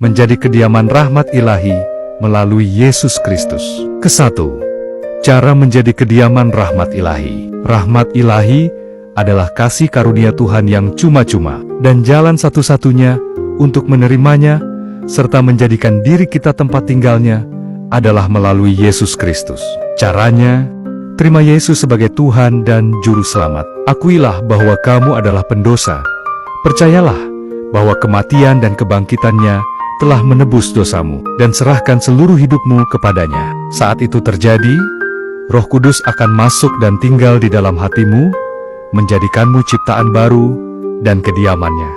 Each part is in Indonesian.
menjadi kediaman rahmat ilahi melalui Yesus Kristus. Kesatu, cara menjadi kediaman rahmat ilahi. Rahmat ilahi adalah kasih karunia Tuhan yang cuma-cuma, dan jalan satu-satunya untuk menerimanya, serta menjadikan diri kita tempat tinggalnya, adalah melalui Yesus Kristus. Caranya, terima Yesus sebagai Tuhan dan Juru Selamat. Akuilah bahwa kamu adalah pendosa. Percayalah bahwa kematian dan kebangkitannya telah menebus dosamu, dan serahkan seluruh hidupmu kepadanya. Saat itu terjadi, Roh Kudus akan masuk dan tinggal di dalam hatimu, menjadikanmu ciptaan baru dan kediamannya.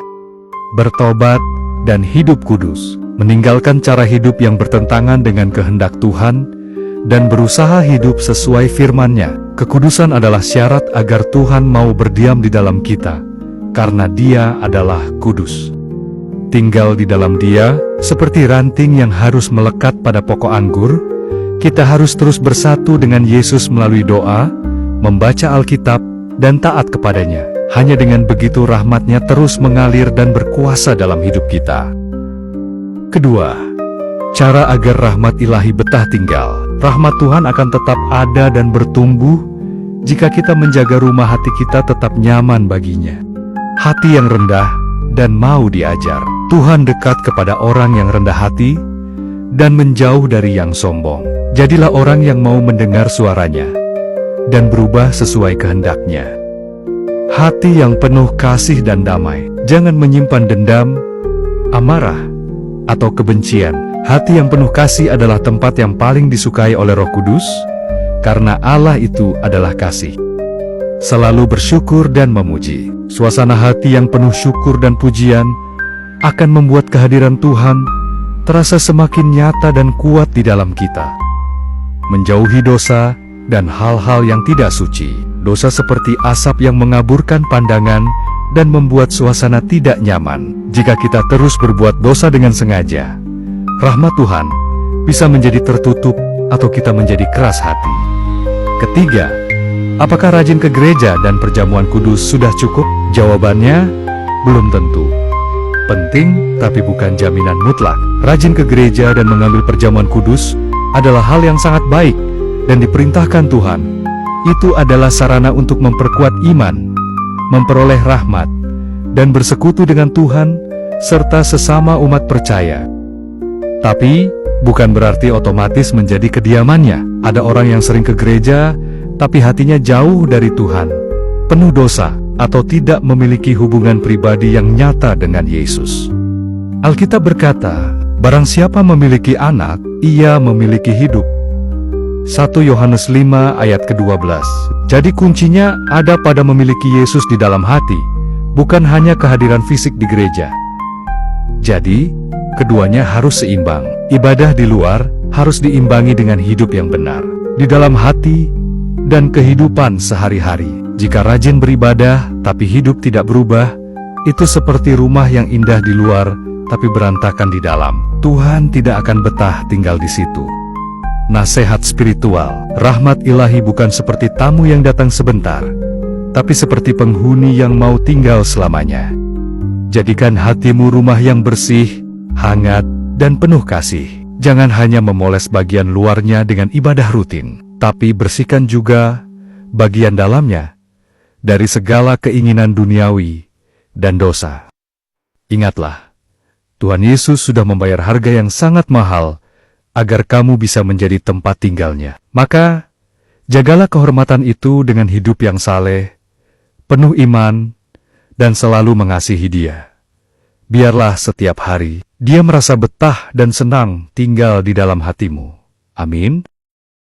Bertobat dan hidup kudus, meninggalkan cara hidup yang bertentangan dengan kehendak Tuhan, dan berusaha hidup sesuai firman-Nya. Kekudusan adalah syarat agar Tuhan mau berdiam di dalam kita, karena Dia adalah kudus. Tinggal di dalam Dia, seperti ranting yang harus melekat pada pokok anggur, kita harus terus bersatu dengan Yesus melalui doa, membaca Alkitab, dan taat kepadanya. Hanya dengan begitu rahmat-Nya terus mengalir dan berkuasa dalam hidup kita. Kedua, cara agar rahmat ilahi betah tinggal. Rahmat Tuhan akan tetap ada dan bertumbuh jika kita menjaga rumah hati kita tetap nyaman baginya. Hati yang rendah dan mau diajar. Tuhan dekat kepada orang yang rendah hati dan menjauh dari yang sombong. Jadilah orang yang mau mendengar suaranya dan berubah sesuai kehendak-Nya. Hati yang penuh kasih dan damai. Jangan menyimpan dendam, amarah, atau kebencian. Hati yang penuh kasih adalah tempat yang paling disukai oleh Roh Kudus, karena Allah itu adalah kasih. Selalu bersyukur dan memuji. Suasana hati yang penuh syukur dan pujian akan membuat kehadiran Tuhan terasa semakin nyata dan kuat di dalam kita. Menjauhi dosa dan hal-hal yang tidak suci. Dosa seperti asap yang mengaburkan pandangan dan membuat suasana tidak nyaman. Jika kita terus berbuat dosa dengan sengaja, rahmat Tuhan bisa menjadi tertutup atau kita menjadi keras hati. Ketiga, apakah rajin ke gereja dan perjamuan kudus sudah cukup? Jawabannya, belum tentu. Penting, tapi bukan jaminan mutlak. Rajin ke gereja dan mengambil perjamuan kudus adalah hal yang sangat baik dan diperintahkan Tuhan. Itu adalah sarana untuk memperkuat iman, memperoleh rahmat, dan bersekutu dengan Tuhan, serta sesama umat percaya. Tapi, bukan berarti otomatis menjadi kediamannya. Ada orang yang sering ke gereja, tapi hatinya jauh dari Tuhan, penuh dosa, atau tidak memiliki hubungan pribadi yang nyata dengan Yesus. Alkitab berkata, barang siapa memiliki anak, ia memiliki hidup. 1 Yohanes 5 ayat ke-12. Jadi kuncinya ada pada memiliki Yesus di dalam hati, bukan hanya kehadiran fisik di gereja. Jadi, keduanya harus seimbang. Ibadah di luar harus diimbangi dengan hidup yang benar di dalam hati dan kehidupan sehari-hari. Jika rajin beribadah tapi hidup tidak berubah, itu seperti rumah yang indah di luar tapi berantakan di dalam. Tuhan tidak akan betah tinggal di situ. Nasihat spiritual. Rahmat ilahi bukan seperti tamu yang datang sebentar, tapi seperti penghuni yang mau tinggal selamanya. Jadikan hatimu rumah yang bersih, hangat, dan penuh kasih. Jangan hanya memoles bagian luarnya dengan ibadah rutin, tapi bersihkan juga bagian dalamnya dari segala keinginan duniawi dan dosa. Ingatlah, Tuhan Yesus sudah membayar harga yang sangat mahal agar kamu bisa menjadi tempat tinggalnya. Maka, jagalah kehormatan itu dengan hidup yang saleh, penuh iman, dan selalu mengasihi Dia. Biarlah setiap hari Dia merasa betah dan senang tinggal di dalam hatimu. Amin.